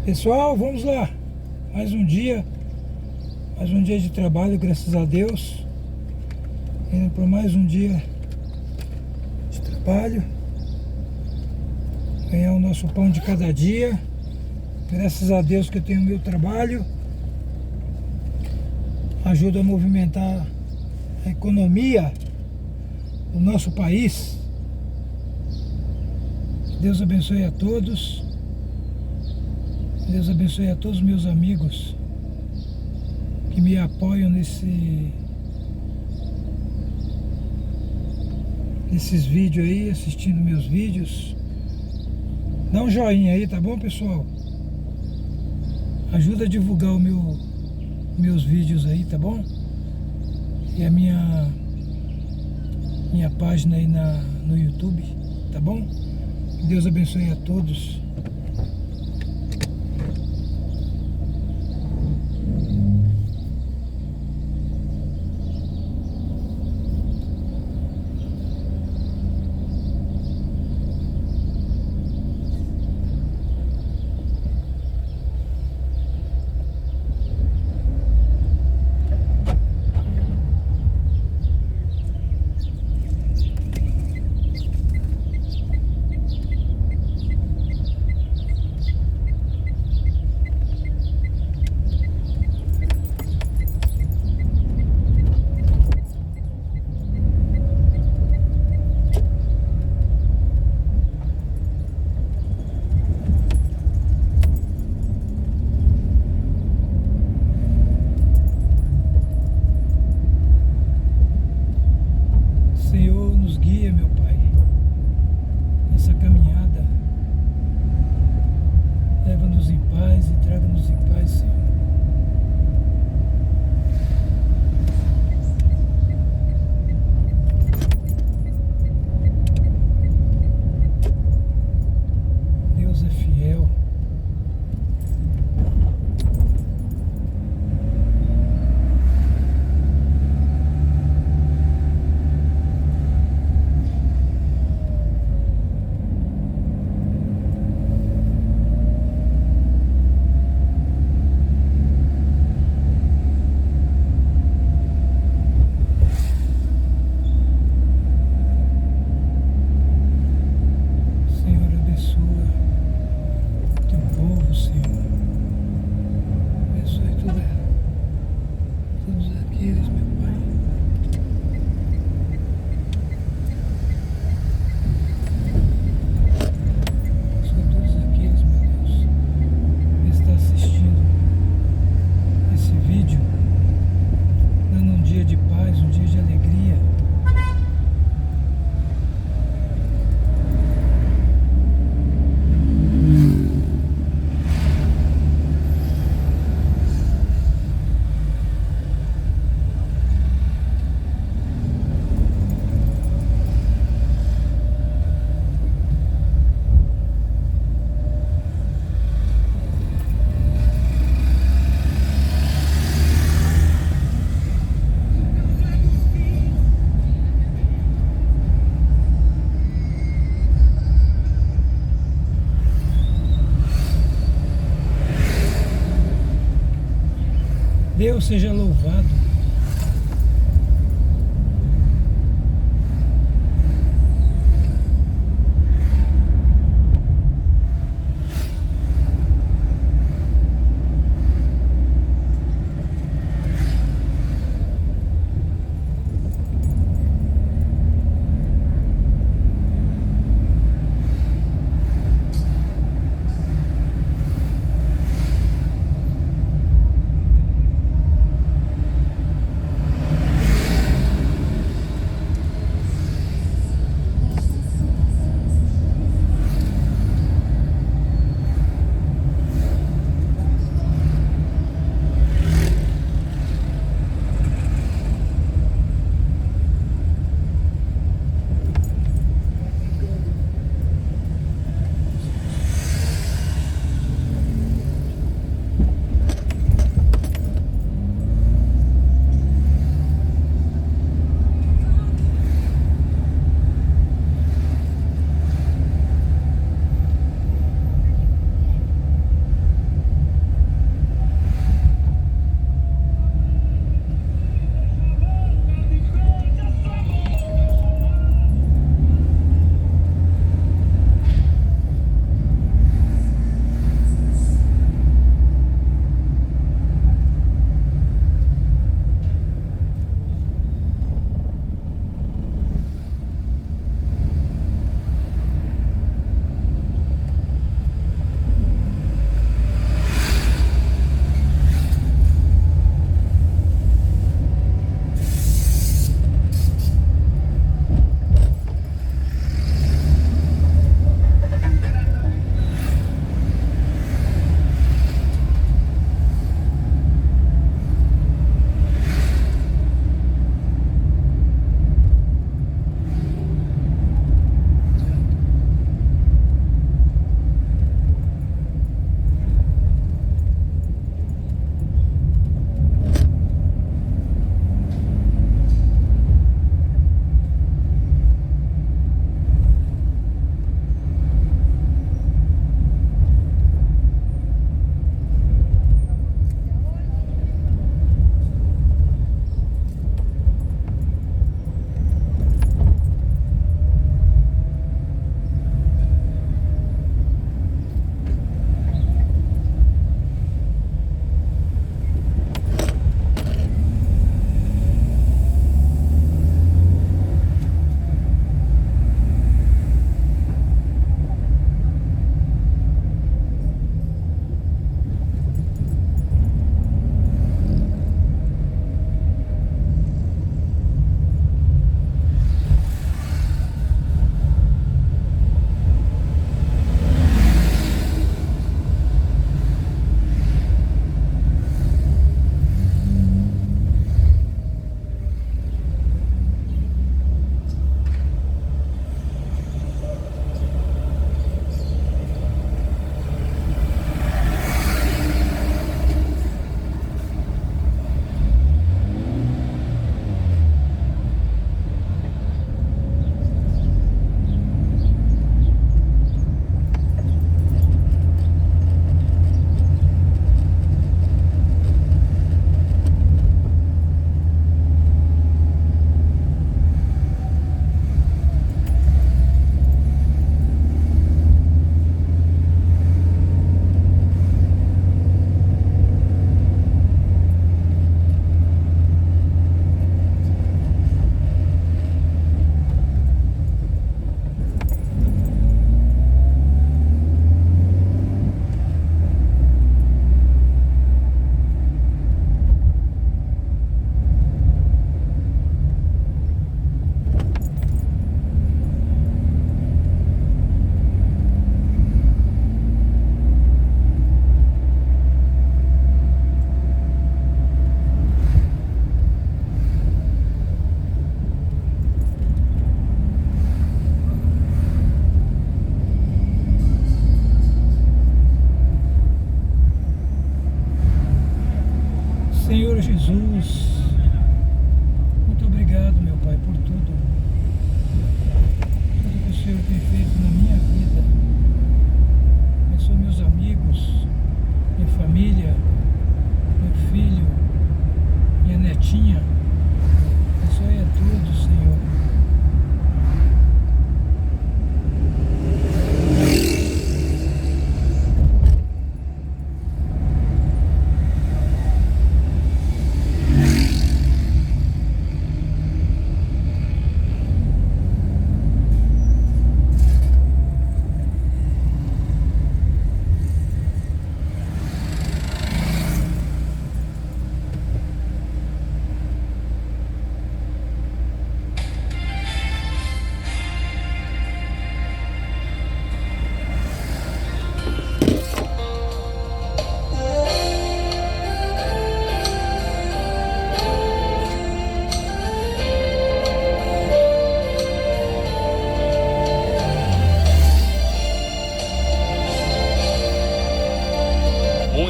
Pessoal, vamos lá. Mais um dia de trabalho, graças a Deus. Indo para mais um dia de trabalho. Ganhar o nosso pão de cada dia. Graças a Deus que eu tenho o meu trabalho. Ajuda a movimentar a economia do nosso país. Deus abençoe a todos. Deus abençoe a todos os meus amigos que me apoiam nesses vídeos aí, assistindo meus vídeos. Dá um joinha aí, tá bom, pessoal? Ajuda a divulgar meus vídeos aí, tá bom? E a minha página aí no YouTube, tá bom? Deus abençoe a todos. Senhor, nos guia, meu Pai, nessa caminhada. Leva-nos em paz e traga-nos em paz, Senhor. Deus é fiel. Senhor, abençoa teu povo, Senhor. Abençoe todos aqueles, meu Pai. Abençoe todos aqueles, meu Deus, que está assistindo esse vídeo, dando um dia de paz, um dia de alegria. Deus seja louvado.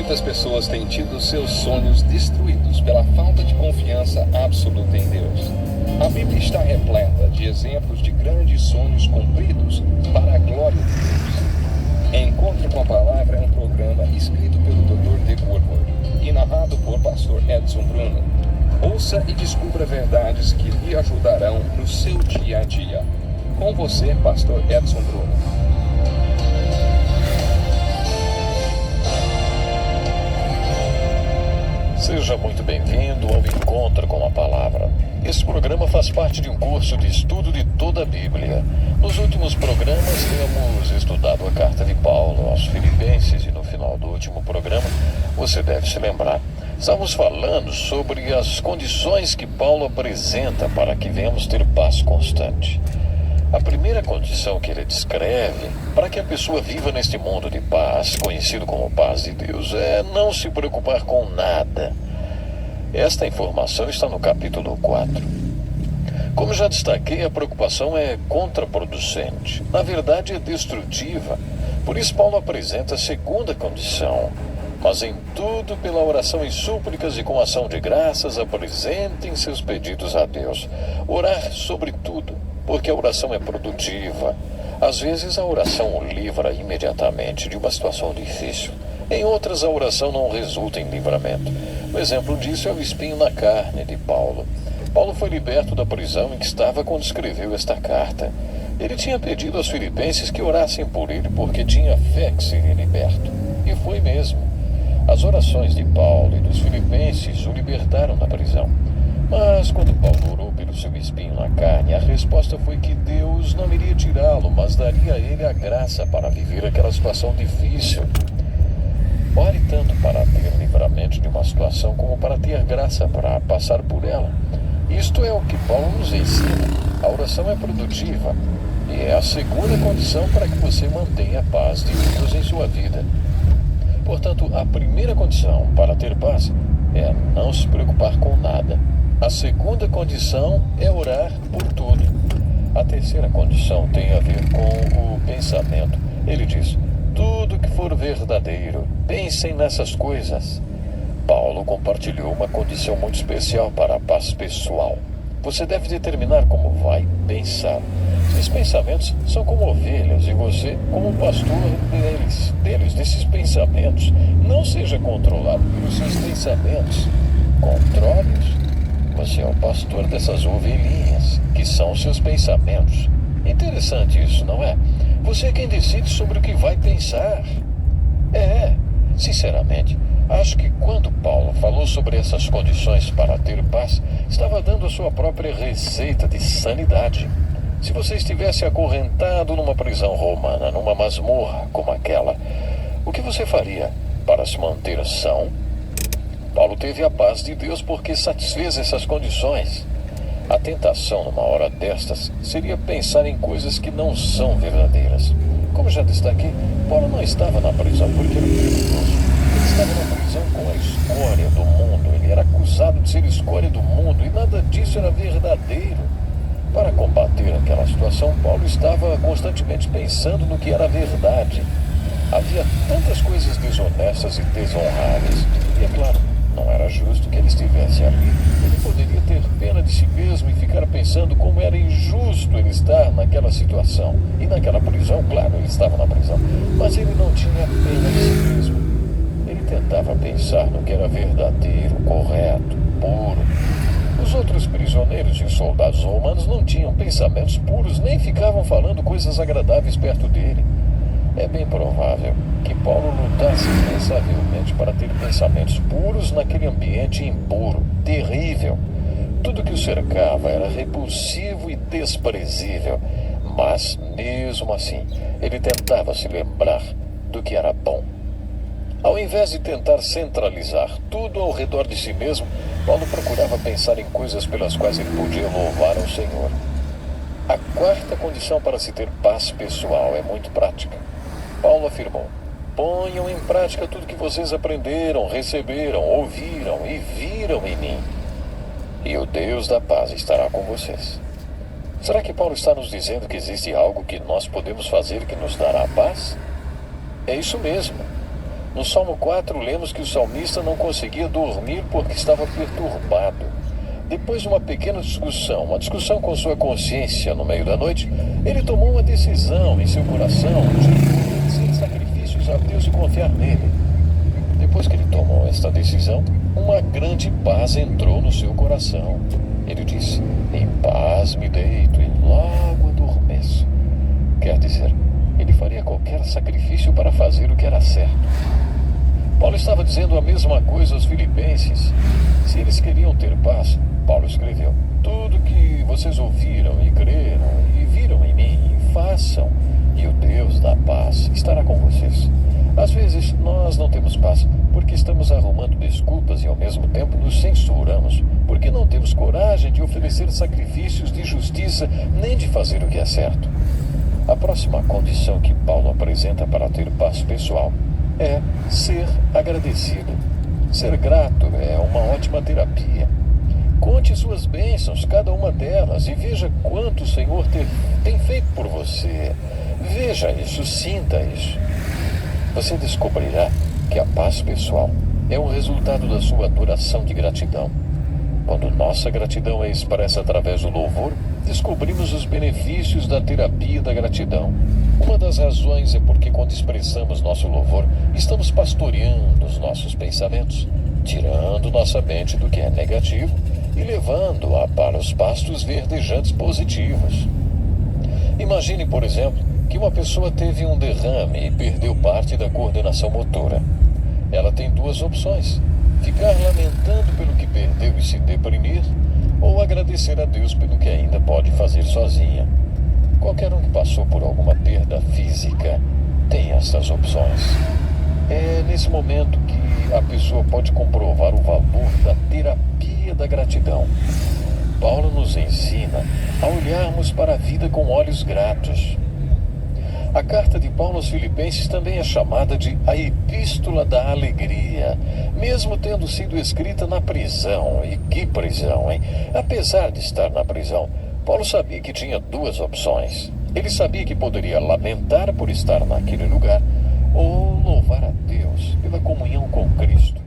Muitas pessoas têm tido seus sonhos destruídos pela falta de confiança absoluta em Deus. A Bíblia está repleta de exemplos de grandes sonhos cumpridos para a glória de Deus. Encontre com a Palavra é um programa escrito pelo Dr. Dick Woodward e narrado por pastor Edson Bruno. Ouça e descubra verdades que lhe ajudarão no seu dia a dia. Com você, pastor Edson Bruno. Seja muito bem-vindo ao Encontro com a Palavra. Este programa faz parte de um curso de estudo de toda a Bíblia. Nos últimos programas temos estudado a carta de Paulo aos Filipenses e no final do último programa, você deve se lembrar, estamos falando sobre as condições que Paulo apresenta para que venhamos ter paz constante. A primeira condição que ele descreve para que a pessoa viva neste mundo de paz, conhecido como paz de Deus, é não se preocupar com nada. Esta informação está no capítulo 4. Como já destaquei, a preocupação é contraproducente. Na verdade, é destrutiva. Por isso, Paulo apresenta a segunda condição. Mas em tudo, pela oração e súplicas e com ação de graças, apresentem seus pedidos a Deus. Orar sobre tudo, porque a oração é produtiva. Às vezes, a oração o livra imediatamente de uma situação difícil. Em outras, a oração não resulta em livramento. Um exemplo disso é o espinho na carne de Paulo. Paulo foi liberto da prisão em que estava quando escreveu esta carta. Ele tinha pedido aos filipenses que orassem por ele porque tinha fé que seria liberto. E foi mesmo. As orações de Paulo e dos filipenses o libertaram da prisão. Mas quando Paulo orou pelo seu espinho na carne, a resposta foi que Deus não iria tirá-lo, mas daria a ele a graça para viver aquela situação difícil. Ore tanto para ter livramento de uma situação como para ter graça para passar por ela. Isto é o que Paulo nos ensina. A oração é produtiva e é a segunda condição para que você mantenha a paz de Deus em sua vida. Portanto, a primeira condição para ter paz é não se preocupar com nada. A segunda condição é orar por tudo. A terceira condição tem a ver com o pensamento. Ele diz: tudo que for verdadeiro, pensem nessas coisas. Paulo compartilhou uma condição muito especial para a paz pessoal. Você deve determinar como vai pensar. Esses pensamentos são como ovelhas e você, como pastor desses pensamentos, não seja controlado pelos seus pensamentos. Controle-os. Você é o pastor dessas ovelhinhas, que são os seus pensamentos. Interessante isso, não é? Você é quem decide sobre o que vai pensar. Sinceramente, acho que quando Paulo falou sobre essas condições para ter paz, estava dando a sua própria receita de sanidade. Se você estivesse acorrentado numa prisão romana, numa masmorra como aquela, o que você faria para se manter são? Paulo teve a paz de Deus porque satisfez essas condições. A tentação numa hora destas seria pensar em coisas que não são verdadeiras. Como já destaquei, Paulo não estava na prisão porque era perigoso. Ele estava na prisão com a escória do mundo. Ele era acusado de ser escória do mundo e nada disso era verdadeiro. Para combater aquela situação, Paulo estava constantemente pensando no que era verdade. Havia tantas coisas desonestas e desonráveis. E é claro, não era justo que ele estivesse ali. Ele poderia ter pena de si mesmo e ficar pensando como era injusto ele estar naquela situação. E naquela prisão, claro, ele estava na prisão, mas ele não tinha pena de si mesmo. Ele tentava pensar no que era verdadeiro, correto, puro. Os outros prisioneiros e soldados romanos não tinham pensamentos puros, nem ficavam falando coisas agradáveis perto dele. É bem provável que Paulo lutasse incansavelmente para ter pensamentos puros naquele ambiente impuro, terrível. Tudo que o cercava era repulsivo e desprezível, mas, mesmo assim, ele tentava se lembrar do que era bom. Ao invés de tentar centralizar tudo ao redor de si mesmo, Paulo procurava pensar em coisas pelas quais ele podia louvar ao Senhor. A quarta condição para se ter paz pessoal é muito prática. Paulo afirmou: ponham em prática tudo que vocês aprenderam, receberam, ouviram e viram em mim, e o Deus da paz estará com vocês. Será que Paulo está nos dizendo que existe algo que nós podemos fazer que nos dará paz? É isso mesmo. No Salmo 4, lemos que o salmista não conseguia dormir porque estava perturbado. Depois de uma pequena discussão, uma discussão com sua consciência no meio da noite, ele tomou uma decisão em seu coração de oferecer sacrifícios a Deus e confiar nele. Depois que ele tomou esta decisão, uma grande paz entrou no seu coração. Ele disse: em paz me deito e logo adormeço. Quer dizer, ele faria qualquer sacrifício para fazer o que era certo. Paulo estava dizendo a mesma coisa aos filipenses. Se eles queriam ter paz, Paulo escreveu: tudo que vocês ouviram e creram e viram em mim, façam, e o Deus da paz estará com vocês. Às vezes nós não temos paz porque estamos arrumando desculpas e ao mesmo tempo nos censuramos porque não temos coragem de oferecer sacrifícios de justiça nem de fazer o que é certo. A próxima condição que Paulo apresenta para ter paz pessoal é ser agradecido. Ser grato é uma ótima terapia. Conte suas bênçãos, cada uma delas, e veja quanto o Senhor tem feito por você. Veja isso, sinta isso. Você descobrirá que a paz pessoal é o resultado da sua adoração de gratidão. Quando nossa gratidão é expressa através do louvor, descobrimos os benefícios da terapia da gratidão. Uma das razões é porque quando expressamos nosso louvor, estamos pastoreando os nossos pensamentos, tirando nossa mente do que é negativo e levando-a para os pastos verdejantes positivos. Imagine, por exemplo, que uma pessoa teve um derrame e perdeu parte da coordenação motora. Ela tem duas opções: ficar lamentando pelo que perdeu e se deprimir, ou agradecer a Deus pelo que ainda pode fazer sozinha. Qualquer um que passou por alguma perda física tem essas opções. É nesse momento que a pessoa pode comprovar o valor da terapia da gratidão. Paulo nos ensina a olharmos para a vida com olhos gratos. A carta de Paulo aos Filipenses também é chamada de a Epístola da Alegria, mesmo tendo sido escrita na prisão. E que prisão, hein? Apesar de estar na prisão, Paulo sabia que tinha duas opções. Ele sabia que poderia lamentar por estar naquele lugar ou louvar a Deus pela comunhão com Cristo.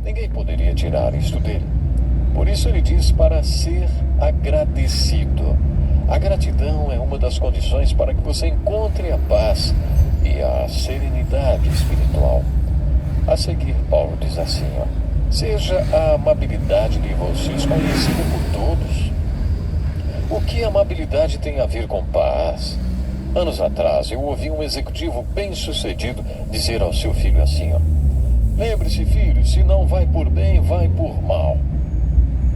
Ninguém poderia tirar isto dele. Por isso ele diz para ser agradecido. A gratidão é uma das condições para que você encontre a paz e a serenidade espiritual. A seguir, Paulo diz assim: seja a amabilidade de vocês conhecida por todos. O que a amabilidade tem a ver com paz? Anos atrás, eu ouvi um executivo bem-sucedido dizer ao seu filho assim: lembre-se, filho, se não vai por bem, vai por mal.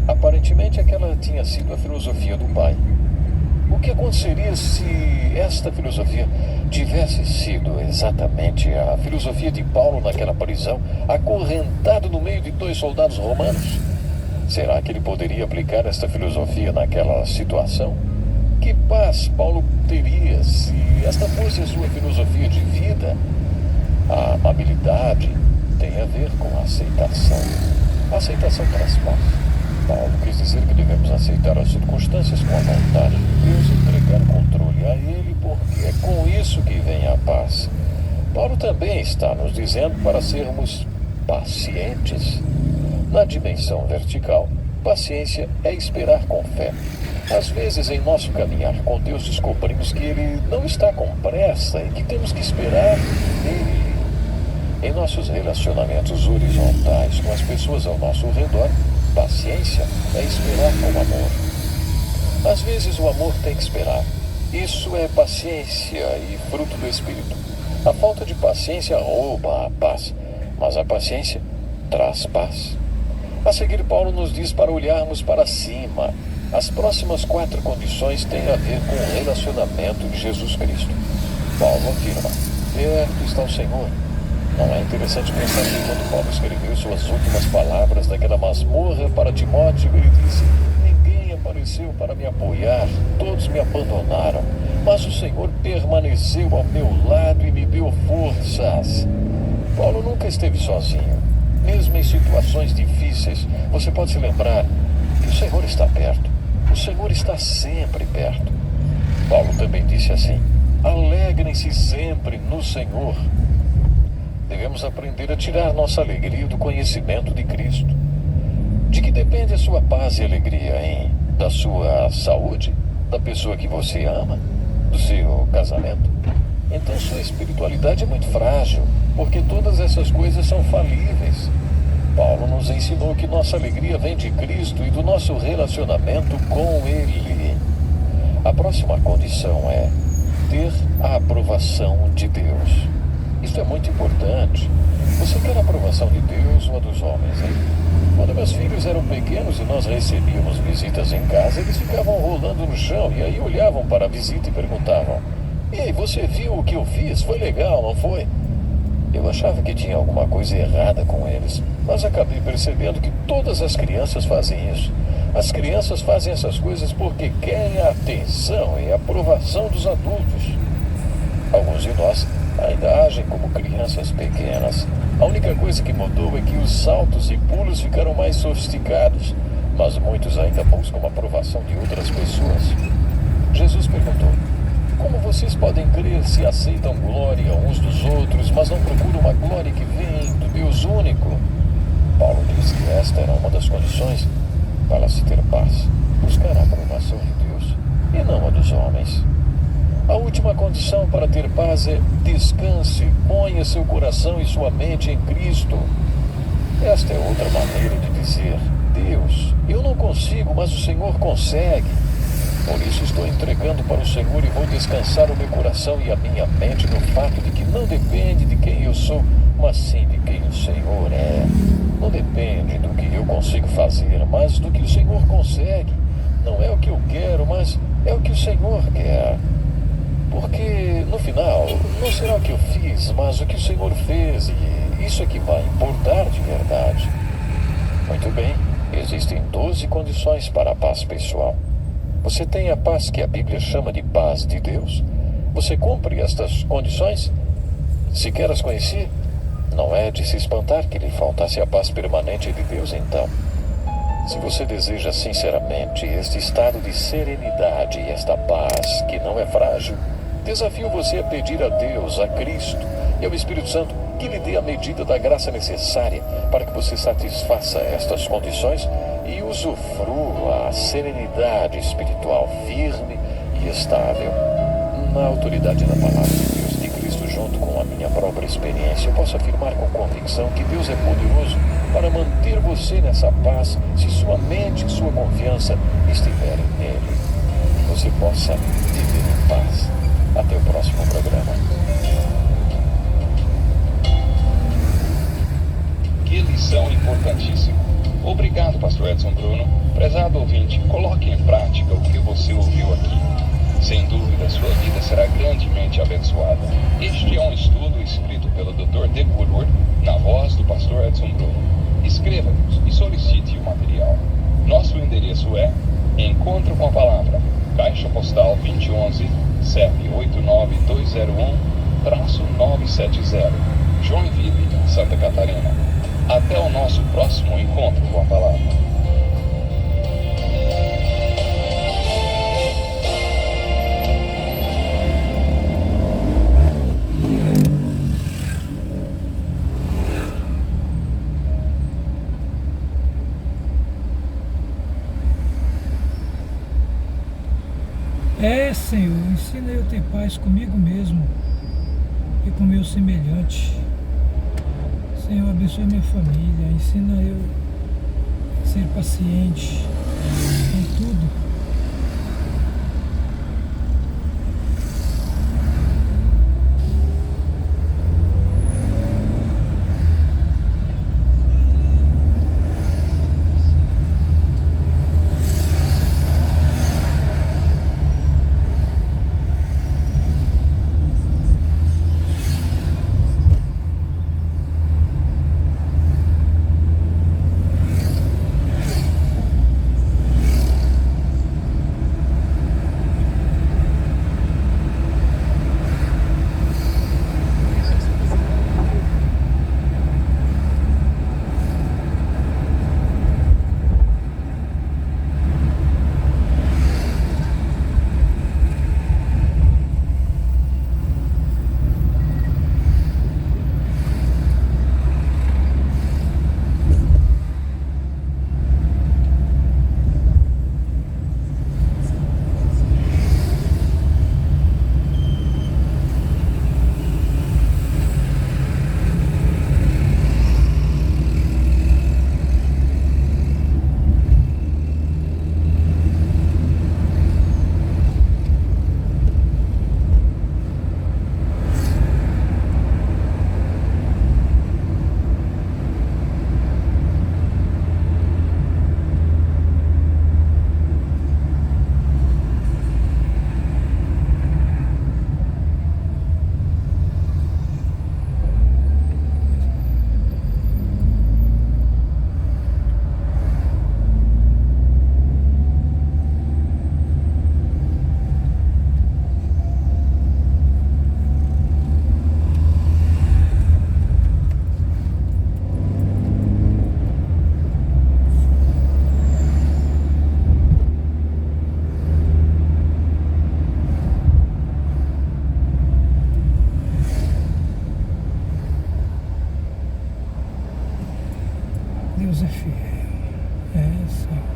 Aparentemente, aquela tinha sido a filosofia do pai. O que aconteceria se esta filosofia tivesse sido exatamente a filosofia de Paulo naquela prisão, acorrentado no meio de 2 soldados romanos? Será que ele poderia aplicar esta filosofia naquela situação? Que paz Paulo teria se esta fosse a sua filosofia de vida? A amabilidade tem a ver com a aceitação. A aceitação traz paz. Paulo quis dizer que devemos aceitar as circunstâncias com a vontade de Deus e entregar o controle a Ele, porque é com isso que vem a paz. Paulo também está nos dizendo para sermos pacientes. Na dimensão vertical, paciência é esperar com fé. Às vezes, em nosso caminhar com Deus, descobrimos que Ele não está com pressa e que temos que esperar nele. Em nossos relacionamentos horizontais com as pessoas ao nosso redor, paciência é esperar com amor. Às vezes o amor tem que esperar. Isso é paciência e fruto do Espírito. A falta de paciência rouba a paz, mas a paciência traz paz. A seguir, Paulo nos diz para olharmos para cima. As próximas 4 condições têm a ver com o relacionamento de Jesus Cristo. Paulo afirma: perto está o Senhor. Não é interessante pensar que quando Paulo escreveu suas últimas palavras daquela masmorra para Timóteo, ele disse: ninguém apareceu para me apoiar, todos me abandonaram, mas o Senhor permaneceu ao meu lado e me deu forças. Paulo nunca esteve sozinho. Mesmo em situações difíceis, você pode se lembrar que o Senhor está perto. O Senhor está sempre perto. Paulo também disse assim: alegrem-se sempre no Senhor. devemos aprender a tirar nossa alegria do conhecimento de Cristo. De que depende a sua paz e alegria, hein? Da sua saúde? Da pessoa que você ama? Do seu casamento? Então sua espiritualidade é muito frágil, porque todas essas coisas são falíveis. Paulo nos ensinou que nossa alegria vem de Cristo e do nosso relacionamento com Ele. A próxima condição é ter a aprovação de Deus. Isso é muito importante. Você quer a aprovação de Deus ou a dos homens, hein? Quando meus filhos eram pequenos e nós recebíamos visitas em casa, eles ficavam rolando no chão e aí olhavam para a visita e perguntavam: "E aí, você viu o que eu fiz? Foi legal, não foi?" Eu achava que tinha alguma coisa errada com eles, mas acabei percebendo que todas as crianças fazem isso. As crianças fazem essas coisas porque querem a atenção e a aprovação dos adultos. Alguns de nós ainda agem como crianças pequenas. A única coisa que mudou é que os saltos e pulos ficaram mais sofisticados, mas muitos ainda buscam a aprovação de outras pessoas. Jesus perguntou: "Como vocês podem crer se aceitam glória uns dos outros, mas não procuram uma glória que vem do Deus único?" Paulo diz que esta era uma das condições para se ter paz: buscar a aprovação de Deus e não a dos homens. A última condição para ter paz é descanse, ponha seu coração e sua mente em Cristo. Esta é outra maneira de dizer: Deus, eu não consigo, mas o Senhor consegue. Por isso estou entregando para o Senhor e vou descansar o meu coração e a minha mente no fato de que não depende de quem eu sou, mas sim de quem o Senhor é. Não depende do que eu consigo fazer, mas do que o Senhor consegue. Não é o que eu quero, mas é o que o Senhor quer. Porque, no final, não será o que eu fiz, mas o que o Senhor fez, e isso é que vai importar de verdade. Muito bem, existem 12 condições para a paz pessoal. Você tem a paz que a Bíblia chama de paz de Deus? Você cumpre estas condições? Se quer as conhecer, não é de se espantar que lhe faltasse a paz permanente de Deus, então. Se você deseja sinceramente este estado de serenidade e esta paz que não é frágil, desafio você a pedir a Deus, a Cristo e ao Espírito Santo que lhe dê a medida da graça necessária para que você satisfaça estas condições e usufrua a serenidade espiritual firme e estável. Na autoridade da palavra de Deus, de Cristo, junto com a minha própria experiência, eu posso afirmar com convicção que Deus é poderoso para manter você nessa paz se sua mente e sua confiança estiverem nele. Que você possa viver em paz. Até o próximo programa. Que lição importantíssima. Obrigado, Pastor Edson Bruno. Prezado ouvinte, coloque em prática o que você ouviu aqui. Sem dúvida, sua vida será grandemente abençoada. Este é um estudo escrito pelo Dr. D. Woodward, na voz do Pastor Edson Bruno. Escreva-nos e solicite o material. Nosso endereço é Encontro com a Palavra, Caixa Postal 2011, CEP 89201-970, Joinville, Santa Catarina. Até o nosso próximo encontro com a Palavra. Senhor, ensina eu a ter paz comigo mesmo e com meu semelhante. Senhor, abençoe minha família, ensina eu a ser paciente em tudo. Deus é fiel. É, Senhor.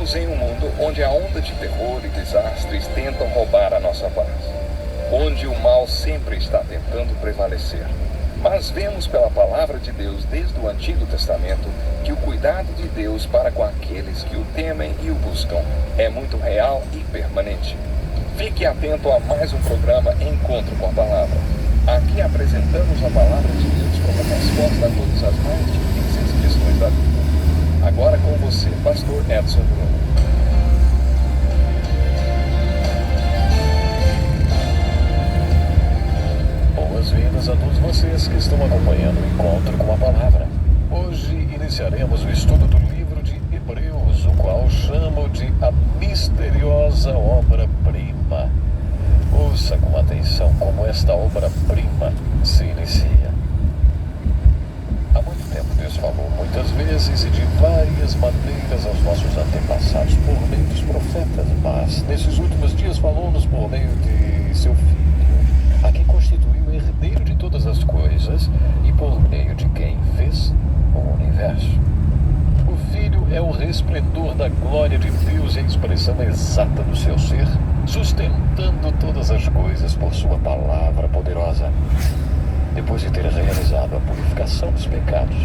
Vivemos em um mundo onde a onda de terror e desastres tentam roubar a nossa paz, onde o mal sempre está tentando prevalecer. Mas vemos pela palavra de Deus desde o Antigo Testamento que o cuidado de Deus para com aqueles que o temem e o buscam é muito real e permanente. Fique atento a mais um programa Encontro com a Palavra. Aqui apresentamos a palavra de Deus como resposta a todas as mais difíceis questões da vida. Agora com você, Pastor Edson Bruno. Boas-vindas a todos vocês que estão acompanhando o Encontro com a Palavra. Hoje iniciaremos o estudo do livro de Hebreus, o qual chamo de a misteriosa obra-prima. Ouça com atenção como esta obra-prima se inicia. Há muito tempo Deus falou muitas vezes e de várias maneiras aos nossos antepassados por meio dos profetas, mas nesses últimos dias falou-nos por meio de seu Filho, a quem constituiu o herdeiro de todas as coisas e por meio de quem fez o universo. O Filho é o resplendor da glória de Deus e a expressão exata do seu ser, sustentando todas as coisas por sua palavra poderosa. Depois de ter realizado a purificação dos pecados,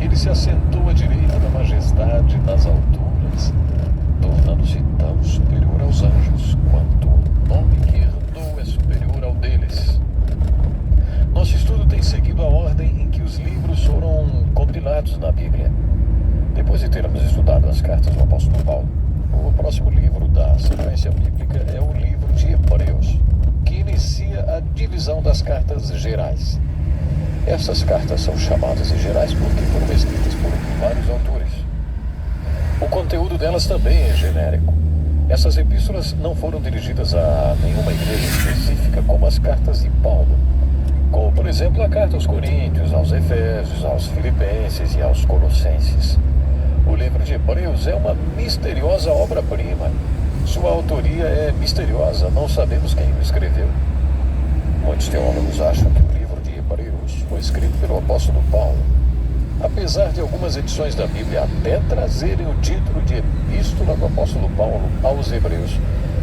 ele se assentou à direita da majestade nas alturas, tornando-se tão superior aos anjos quanto o nome que herdou é superior ao deles. Nosso estudo tem seguido a ordem em que os livros foram compilados na Bíblia. Depois de termos estudado as cartas do apóstolo Paulo, o próximo livro da sequência bíblica é o livro de Hebreus, que inicia a divisão das cartas gerais. Essas cartas são chamadas de gerais porque foram escritas por vários autores. O conteúdo delas também é genérico. Essas epístolas não foram dirigidas a nenhuma igreja específica como as cartas de Paulo, como por exemplo a carta aos Coríntios, aos Efésios, aos Filipenses e aos Colossenses. O livro de Hebreus é uma misteriosa obra-prima. Sua autoria é misteriosa, não sabemos quem o escreveu. Muitos teólogos acham que o livro de Hebreus foi escrito pelo apóstolo Paulo. Apesar de algumas edições da Bíblia até trazerem o título de Epístola do apóstolo Paulo aos Hebreus,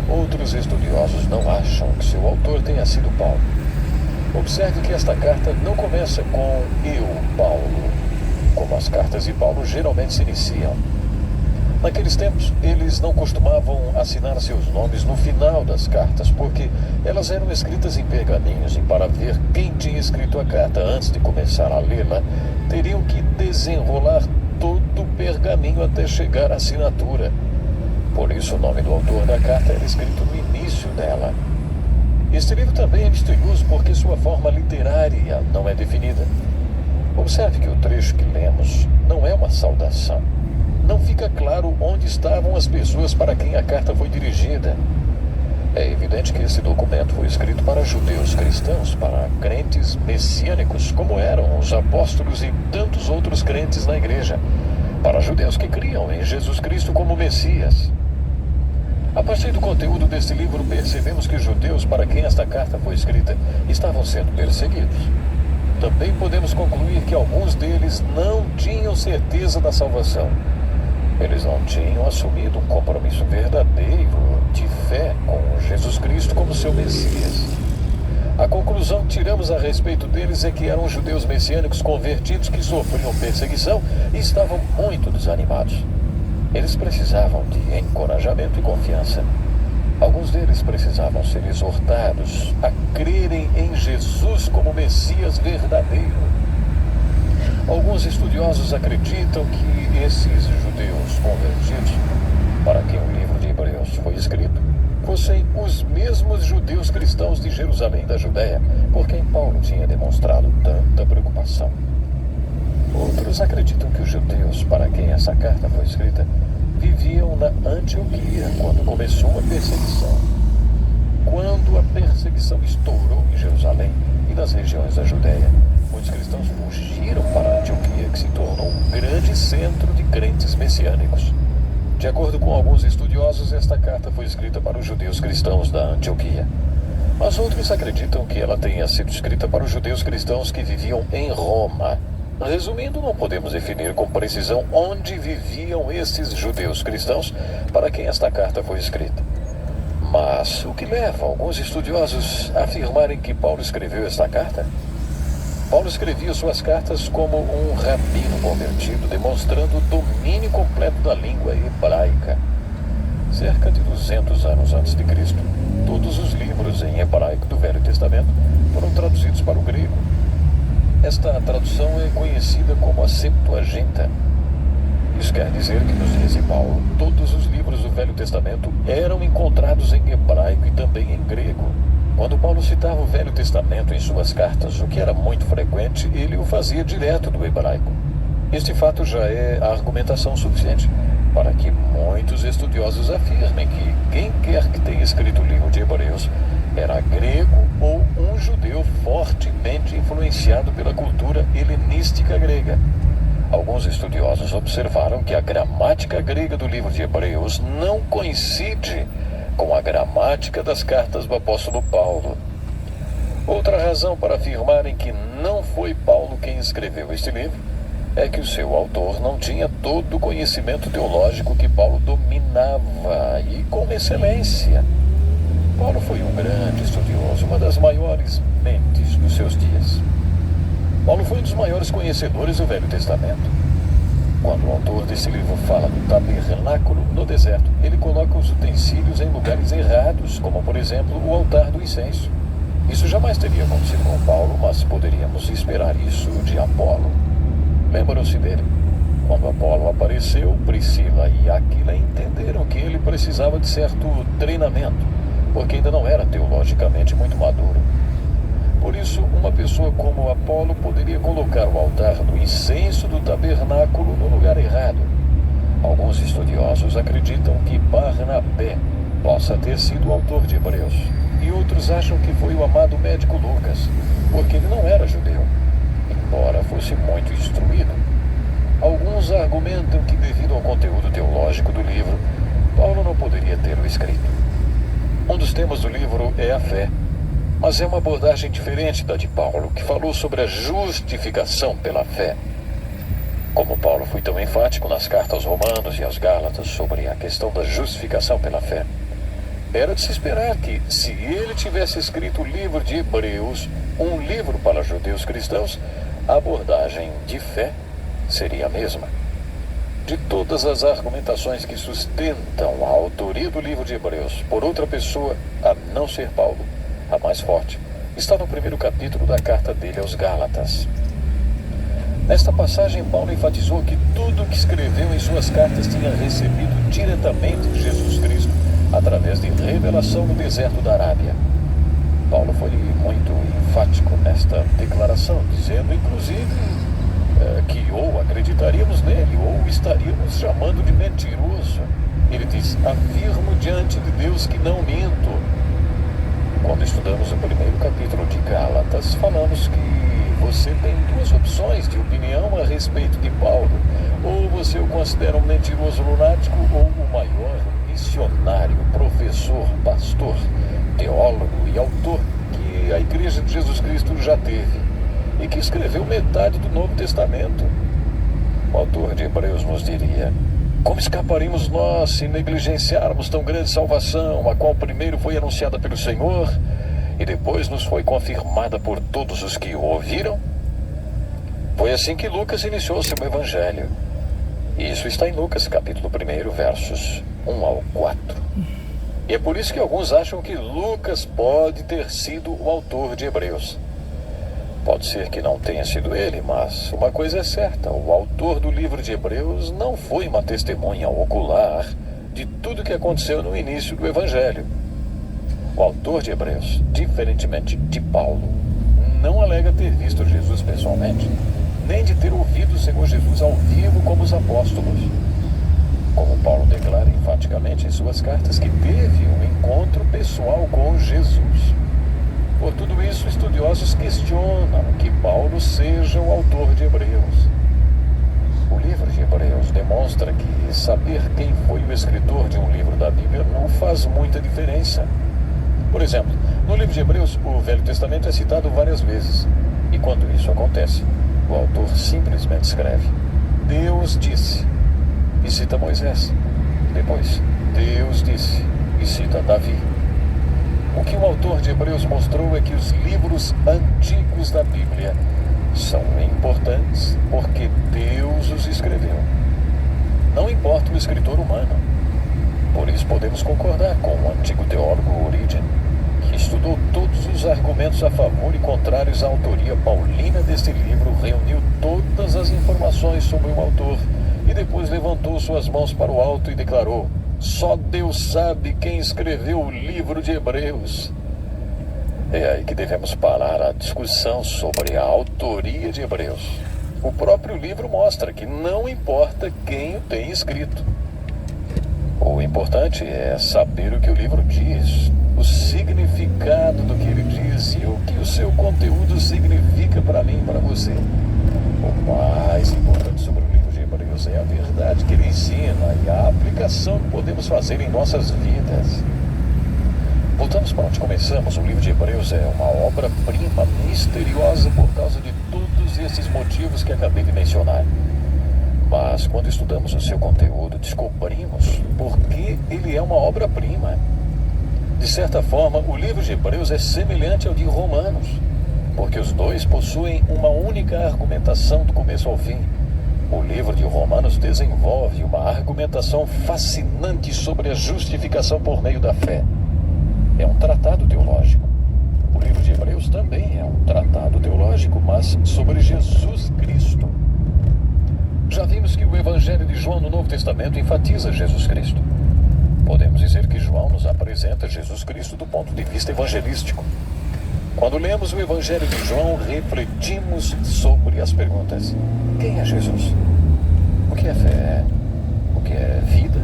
outros estudiosos não acham que seu autor tenha sido Paulo. Observe que esta carta não começa com eu, Paulo, como as cartas de Paulo geralmente se iniciam. Naqueles tempos, eles não costumavam assinar seus nomes no final das cartas, porque elas eram escritas em pergaminhos e para ver quem tinha escrito a carta antes de começar a lê-la, teriam que desenrolar todo o pergaminho até chegar à assinatura. Por isso, o nome do autor da carta era escrito no início dela. Este livro também é misterioso porque sua forma literária não é definida. Observe que o trecho que lemos não é uma saudação. Não fica claro onde estavam as pessoas para quem a carta foi dirigida. É evidente que esse documento foi escrito para judeus cristãos, para crentes messiânicos, como eram os apóstolos e tantos outros crentes na igreja, para judeus que criam em Jesus Cristo como Messias. A partir do conteúdo deste livro, percebemos que os judeus para quem esta carta foi escrita estavam sendo perseguidos. Também podemos concluir que alguns deles não tinham certeza da salvação. Eles não tinham assumido um compromisso verdadeiro de fé com Jesus Cristo como seu Messias. A conclusão que tiramos a respeito deles é que eram judeus messiânicos convertidos que sofriam perseguição e estavam muito desanimados. Eles precisavam de encorajamento e confiança. Alguns deles precisavam ser exortados a crerem em Jesus como Messias verdadeiro. Alguns estudiosos acreditam que esses judeus convertidos, para quem o livro de Hebreus foi escrito, fossem os mesmos judeus cristãos de Jerusalém da Judéia, por quem Paulo tinha demonstrado tanta preocupação. Outros acreditam que os judeus para quem essa carta foi escrita viviam na Antioquia quando começou a perseguição. Quando a perseguição estourou em Jerusalém e nas regiões da Judéia, muitos cristãos fugiram para Antioquia, que se tornou um grande centro de crentes messiânicos. De acordo com alguns estudiosos, esta carta foi escrita para os judeus cristãos da Antioquia. Mas outros acreditam que ela tenha sido escrita para os judeus cristãos que viviam em Roma, Resumindo, não podemos definir com precisão onde viviam esses judeus cristãos para quem esta carta foi escrita. Mas o que leva alguns estudiosos a afirmarem que Paulo escreveu esta carta? Paulo escrevia suas cartas como um rabino convertido, demonstrando o domínio completo da língua hebraica. Cerca de 200 anos antes de Cristo, todos os livros em hebraico do Velho Testamento foram traduzidos para o grego. Esta tradução é conhecida como a Septuaginta. Isso quer dizer que, nos dias de Paulo, todos os livros do Velho Testamento eram encontrados em hebraico e também em grego. Quando Paulo citava o Velho Testamento em suas cartas, o que era muito frequente, ele o fazia direto do hebraico. Este fato já é a argumentação suficiente para que muitos estudiosos afirmem que quem quer que tenha escrito o livro de Hebreus era grego ou um judeu fortemente influenciado pela cultura helenística grega. Alguns estudiosos observaram que a gramática grega do livro de Hebreus não coincide com a gramática das cartas do apóstolo Paulo. Outra razão para afirmarem que não foi Paulo quem escreveu este livro é que o seu autor não tinha todo o conhecimento teológico que Paulo dominava, e com excelência. Paulo foi um grande estudioso, uma das maiores mentes dos seus dias. Paulo foi um dos maiores conhecedores do Velho Testamento. Quando o autor desse livro fala do tabernáculo no deserto, ele coloca os utensílios em lugares errados, como, por exemplo, o altar do incenso. Isso jamais teria acontecido com Paulo, mas poderíamos esperar isso de Apolo. Lembram-se dele? Quando Apolo apareceu, Priscila e Áquila entenderam que ele precisava de certo treinamento, porque ainda não era teologicamente muito maduro. Por isso, uma pessoa como Apolo poderia colocar o altar do incenso do tabernáculo no lugar errado. Alguns estudiosos acreditam que Barnabé possa ter sido o autor de Hebreus, e outros acham que foi o amado médico Lucas, porque ele não era judeu, embora fosse muito instruído. Alguns argumentam que, devido ao conteúdo teológico do livro, Paulo não poderia ter o escrito. Um dos temas do livro é a fé, mas é uma abordagem diferente da de Paulo, que falou sobre a justificação pela fé. Como Paulo foi tão enfático nas cartas aos Romanos e aos Gálatas sobre a questão da justificação pela fé, era de se esperar que, se ele tivesse escrito o livro de Hebreus, um livro para judeus cristãos, a abordagem de fé seria a mesma. De todas as argumentações que sustentam a autoria do livro de Hebreus por outra pessoa, a não ser Paulo, a mais forte está no primeiro capítulo da carta dele aos Gálatas. Nesta passagem, Paulo enfatizou que tudo o que escreveu em suas cartas tinha recebido diretamente de Jesus Cristo através de revelação no deserto da Arábia. Paulo foi muito enfático nesta declaração, dizendo inclusive que ou acreditaríamos nele ou estaríamos chamando de mentiroso. Ele diz: afirmo diante de Deus que não minto. Quando estudamos o primeiro capítulo de Gálatas, falamos que você tem duas opções de opinião a respeito de Paulo. Ou você o considera um mentiroso lunático, ou o maior missionário, professor, pastor, teólogo e autor que a Igreja de Jesus Cristo já teve, e que escreveu metade do Novo Testamento. O autor de Hebreus nos diria: como escaparíamos nós se negligenciarmos tão grande salvação, a qual primeiro foi anunciada pelo Senhor e depois nos foi confirmada por todos os que o ouviram? Foi assim que Lucas iniciou seu evangelho. E isso está em Lucas, capítulo 1, versos 1 ao 4. E é por isso que alguns acham que Lucas pode ter sido o autor de Hebreus. Pode ser que não tenha sido ele, mas uma coisa é certa: o autor do livro de Hebreus não foi uma testemunha ocular de tudo que aconteceu no início do Evangelho. O autor de Hebreus, diferentemente de Paulo, não alega ter visto Jesus pessoalmente, nem de ter ouvido o Senhor Jesus ao vivo como os apóstolos. Como Paulo declara enfaticamente em suas cartas que teve um encontro pessoal com Jesus. Por tudo isso, estudiosos questionam que Paulo seja o autor de Hebreus. O livro de Hebreus demonstra que saber quem foi o escritor de um livro da Bíblia não faz muita diferença. Por exemplo, no livro de Hebreus, o Velho Testamento é citado várias vezes. E quando isso acontece, O autor simplesmente escreve: Deus disse, e cita Moisés. Depois, Deus disse, e cita Davi. O que o autor de Hebreus mostrou é que os livros antigos da Bíblia são importantes porque Deus os escreveu. Não importa o escritor humano. Por isso podemos concordar com o antigo teólogo Origen, que estudou todos os argumentos a favor e contrários à autoria paulina deste livro, reuniu todas as informações sobre o autor e depois levantou suas mãos para o alto e declarou: só Deus sabe quem escreveu o livro de Hebreus. É aí que devemos parar a discussão sobre a autoria de Hebreus. O próprio livro mostra que não importa quem o tenha escrito. O importante é saber o que o livro diz, o significado do que ele diz e o que o seu conteúdo significa para mim e para você. O mais importante sobre o livro de Hebreus é a verdade que ele ensina e a aplicação que podemos fazer em nossas vidas. Voltamos para onde começamos. O livro de Hebreus é uma obra-prima misteriosa por causa de todos esses motivos que acabei de mencionar. Mas quando estudamos o seu conteúdo, descobrimos por que ele é uma obra-prima. De certa forma, o livro de Hebreus é semelhante ao de Romanos, porque os dois possuem uma única argumentação do começo ao fim. O livro de Romanos desenvolve uma argumentação fascinante sobre a justificação por meio da fé. É um tratado teológico. O livro de Hebreus também é um tratado teológico, mas sobre Jesus Cristo. Já vimos que o Evangelho de João no Novo Testamento enfatiza Jesus Cristo. Podemos dizer que João nos apresenta Jesus Cristo do ponto de vista evangelístico. Quando lemos o Evangelho de João, refletimos sobre as perguntas: quem é Jesus? O que é fé? O que é vida?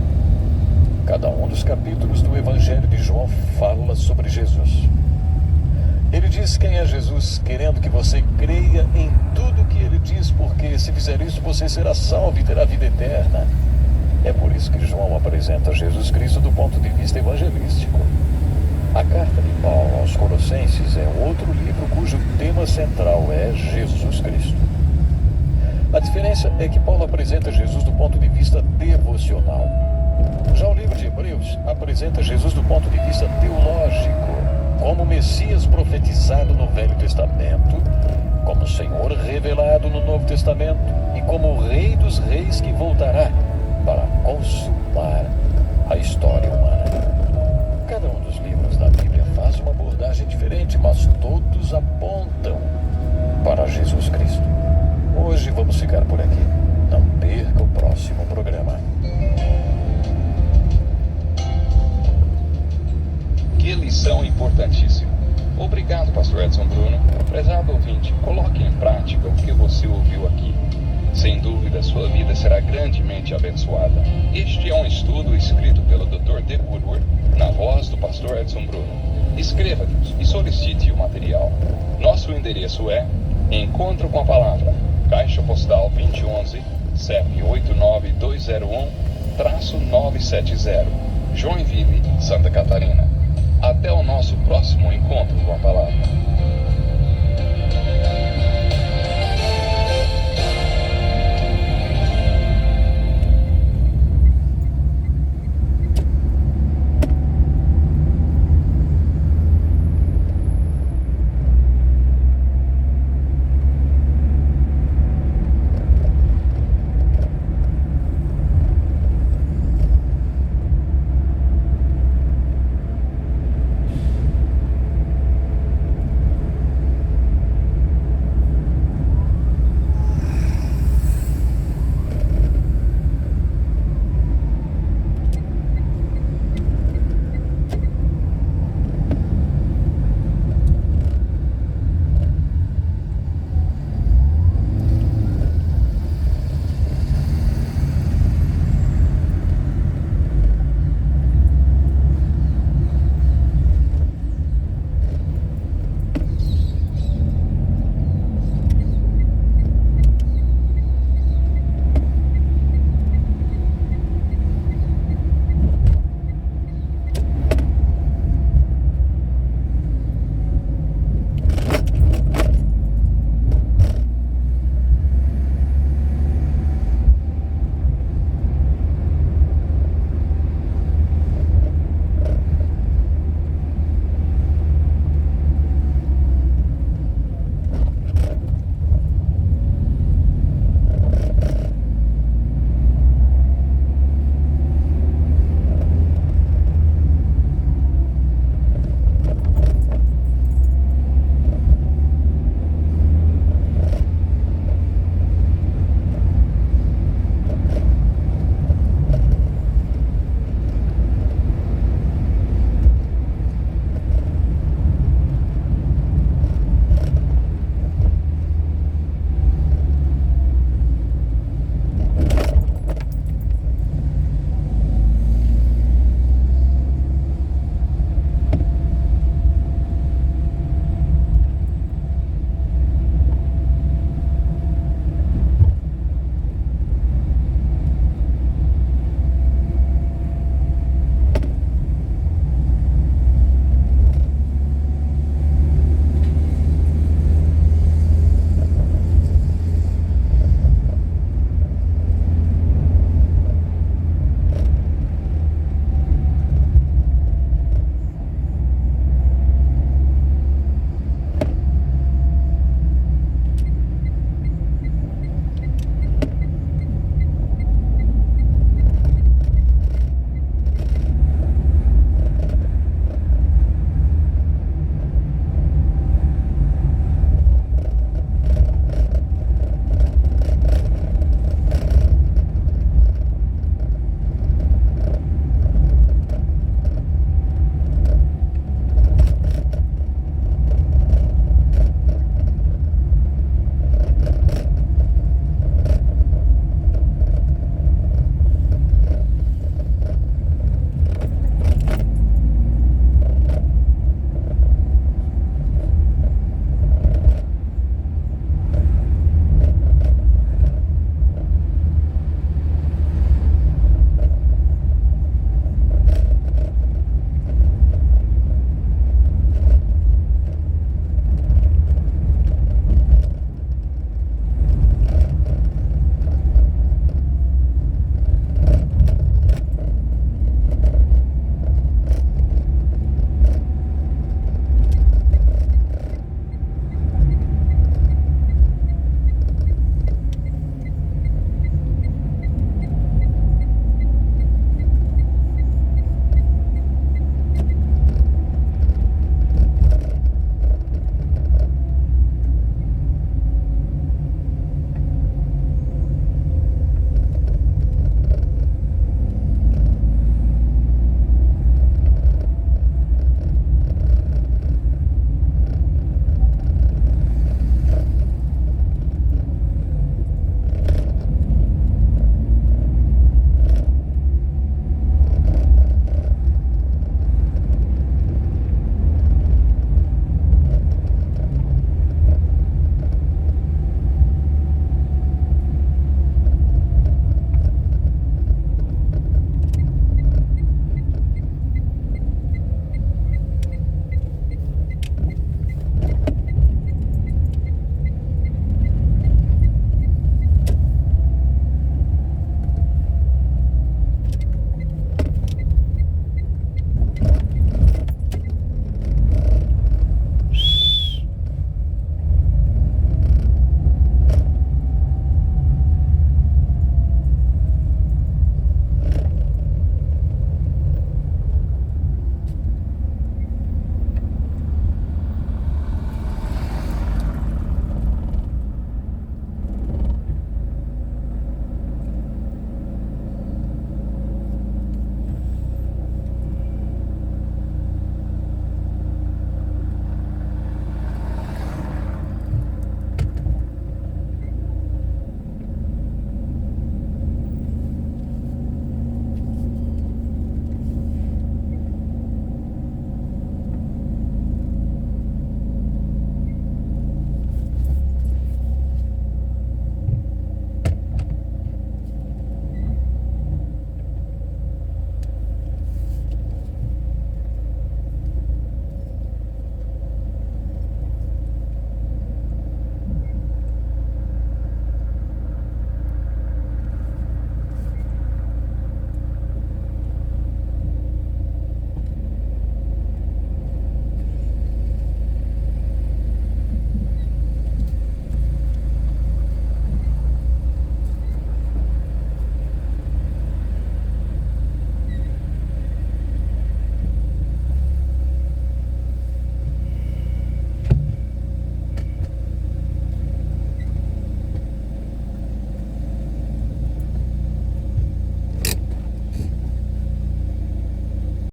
Cada um dos capítulos do Evangelho de João fala sobre Jesus. Ele diz quem é Jesus, querendo que você creia em tudo que ele diz, porque se fizer isso, você será salvo e terá vida eterna. É por isso que João apresenta Jesus Cristo do ponto de vista evangelístico. A carta de Paulo aos Colossenses é outro livro cujo tema central é Jesus Cristo. A diferença é que Paulo apresenta Jesus do ponto de vista devocional. Já o livro de Hebreus apresenta Jesus do ponto de vista teológico, como Messias profetizado no Velho Testamento, como Senhor revelado no Novo Testamento e como o Rei dos Reis que voltará para consumar a história humana. Cada um dos livros da Bíblia faz uma abordagem diferente, mas todos apontam para Jesus Cristo. Hoje vamos ficar por aqui. Não perca o próximo programa. Que lição importantíssima. Obrigado, pastor Edson Bruno. Prezado ouvinte, coloque em prática o que você ouviu aqui. Sem dúvida, sua vida será grandemente abençoada. Este é um estudo escrito pelo Dr. D. Woodward, na voz do pastor Edson Bruno. Escreva-nos e solicite o material. Nosso endereço é Encontro com a Palavra, Caixa Postal 2011, CEP 89201-970, Joinville, Santa Catarina. Até o nosso próximo encontro com a Palavra.